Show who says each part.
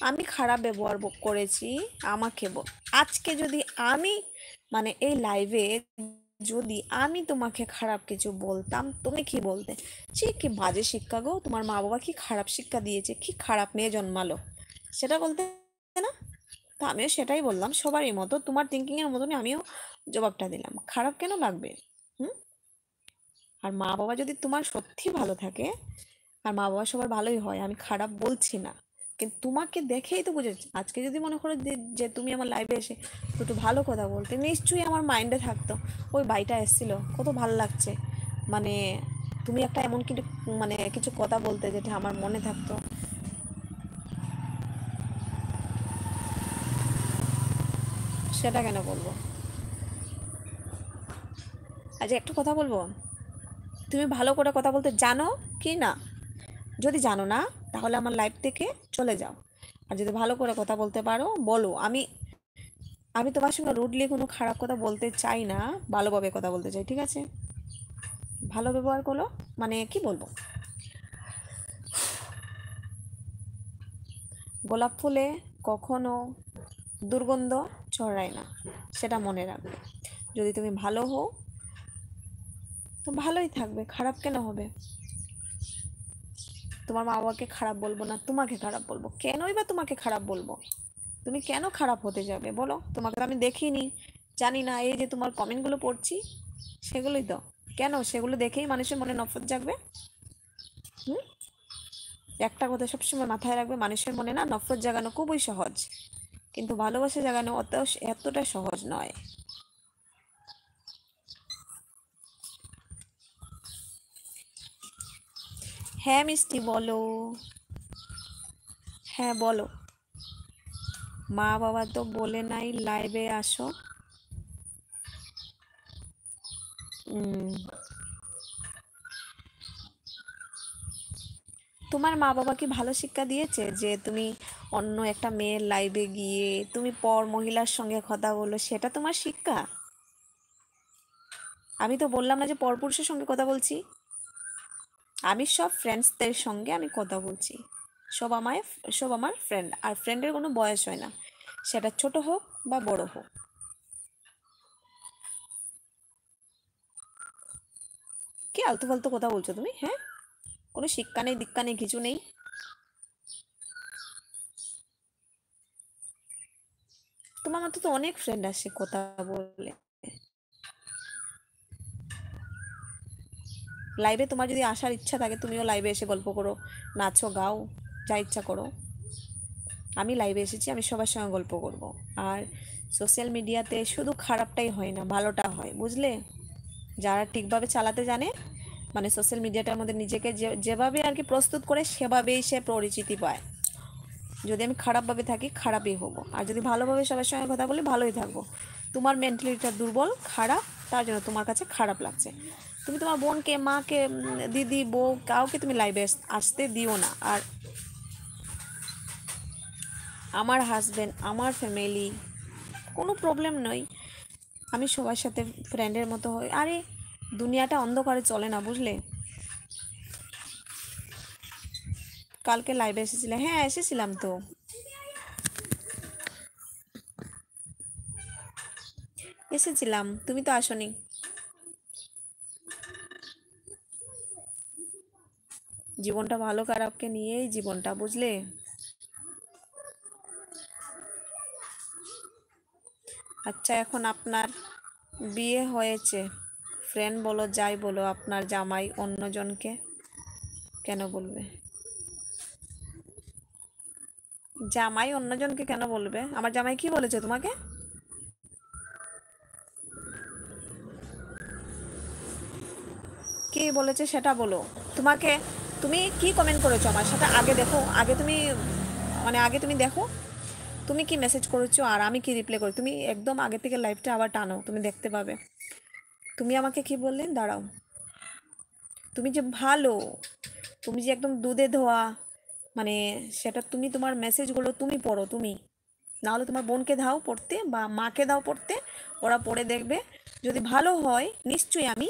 Speaker 1: আমি খারাপ ব্যবহার করেছি, আমাকে আজকে যদি আমি মানে এই লাইভে যদি আমি তোমাকে খারাপ কিছু বলতাম, তুমি কি বলতে? সে কি বাজে শিক্ষা গো, তোমার মা বাবা কি খারাপ শিক্ষা দিয়েছে, কি খারাপ মেয়ে জন্মালো, সেটা বলতে না? তো আমিও সেটাই বললাম, সবারই মতো তোমার থিঙ্কিংয়ের মতনই আমিও জবাবটা দিলাম। খারাপ কেন লাগবে? হুম? আর মা বাবা যদি তোমার সত্যি ভালো থাকে, আর মা বাবা সবার ভালোই হয়, আমি খারাপ বলছি না, কিন্তু তোমাকে দেখেই তো বুঝেছি। আজকে যদি মনে করো যে যে তুমি আমার লাইফে এসে একটু ভালো কথা বলতে, নিশ্চয়ই আমার মাইন্ডে থাকতো ওই বাইটা এসেছিল, কত ভালো লাগছে, মানে তুমি একটা এমন কিছু মানে কিছু কথা বলতে যেটা আমার মনে থাকতো। সেটা কেন বলবো? আজ একটা কথা বলবো, তুমি ভালো করে কথা বলতে জানো কি না? যদি জানো না, তাহলে আমার লাইফ থেকে চলে যাও। আর যদি ভালো করে কথা বলতে পারো বলো। আমি আমি তোমার সঙ্গে রুডলি কোনো খারাপ কথা বলতে চাই না, ভালোভাবে কথা বলতে চাই, ঠিক আছে? ভালো ব্যবহার করো, মানে কি বলবো, গোলাপ ফুলে কখনো দুর্গন্ধ ছড়ায় না, সেটা মনে রাখবে। যদি তুমি ভালো হও তো ভালোই থাকবে, খারাপ কেন হবে? তোমার মা বাবাকে খারাপ বলবো না, তোমাকে খারাপ বলবো কেনই বা? তোমাকে খারাপ বলবো? তুমি কেন খারাপ হতে যাবে বলো? তোমাকে তো আমি দেখিনি, জানি না, এই যে তোমার কমেন্টগুলো পড়ছি সেগুলোই তো। কেন সেগুলো দেখেই মানুষের মনে নফরত জাগবে? হুম? একটা কথা সবসময় মাথায় রাখবে, মানুষের মনে না নফরত জাগানো খুবই সহজ, কিন্তু ভালোবাসা জাগানো এতটা সহজ নয়। হ্যাঁ মিষ্টি, বলো। হ্যাঁ বলো। মা বাবা তো বলে নাই লাইভে আসো। উম, তোমার মা বাবা কি ভালো শিক্ষা দিয়েছে যে তুমি অন্য একটা মেয়ের লাইভে গিয়ে তুমি পর মহিলার সঙ্গে কথা বলো, সেটা তোমার শিক্ষা? আমি তো বললাম না যে পরপুরুষের সঙ্গে কথা বলছি, আমি সব ফ্রেন্ডসদের সঙ্গে আমি কথা বলছি। সব আমায় সব আমার ফ্রেন্ড, আর ফ্রেন্ডের কোনো বয়স হয় না, সেটা ছোট হোক বা বড় হোক। কি আলতু ফালতু কথা বলছো তুমি? হ্যাঁ, কোনো শিক্ষা নেই, দীক্ষা নেই, কিছু নেই। তোমার মতো তো অনেক ফ্রেন্ড আসে কথা বলে। লাইভে তোমার যদি আসার ইচ্ছা থাকে, তুমিও লাইভে এসে গল্প করো, নাচো, গাও, যা ইচ্ছা করো। আমি লাইভে এসেছি, আমি সবার সঙ্গে গল্প করব। আর সোশ্যাল মিডিয়াতে শুধু খারাপটাই হয় না, ভালোটা হয়, বুঝলে? যারা ঠিকভাবে চালাতে জানে, মানে সোশ্যাল মিডিয়াটার মধ্যে নিজেকে যেভাবে আর কি প্রস্তুত করে, সেভাবেই সে পরিচিতি পায়। যদি আমি খারাপভাবে থাকি, খারাপই হবো, আর যদি ভালোভাবে সবার সঙ্গে কথা বলি, ভালোই থাকবো। তোমার মেন্টালিটিটা দুর্বল, খারাপ, তার জন্য তোমার কাছে খারাপ লাগছে। তুমি তোমার বোনকে, মাকে, দিদি, বউ, কাউকে তুমি লাইভে আসতে দিও না। আর আমার হাজব্যান্ড, আমার ফ্যামিলি, কোনো প্রবলেম নয়, আমি সবার সাথে ফ্রেন্ডের মতো হই। আরে দুনিয়াটা অন্ধকারে চলে না, বুঝলে? কালকে লাইভে এসেছিলে? হ্যাঁ এসেছিলাম তো। এসেছিলাম, তুমি তো আসোনি। জীবনটা ভালো খারাপকে নিয়েই জীবনটা, বুঝলে? আচ্ছা, এখন আপনার বিয়ে হয়েছে, ফ্রেন্ড বলো যাই বলো, আপনার জামাই অন্যজনকে কেন বলবে? জামাই অন্যজনকে কেন বলবে? আমার জামাই কি বলেছে তোমাকে? কি বলেছে সেটা বলো। তোমাকে, তুমি কি কমেন্ট করেছো আমার সাথে আগে দেখো, আগে তুমি মানে আগে তুমি দেখো, তুমি কি মেসেজ করেছো আর আমি কি রিপ্লাই করি, তুমি একদম আগে থেকে লাইভটা আবার টানো, তুমি দেখতে পাবে। তুমি আমাকে কি বললেন, দাঁড়াও। তুমি যে ভালো, তুমি যে একদম দুধে ধোয়া, মানে সেটা তুমি, তোমার মেসেজগুলো তুমি পড়ো, তুমি না হলে তোমার বোনকে দাও পড়তে বা মাকে দাও পড়তে, ওরা পড়ে দেখবে। যদি ভালো হয় নিশ্চয়ই আমি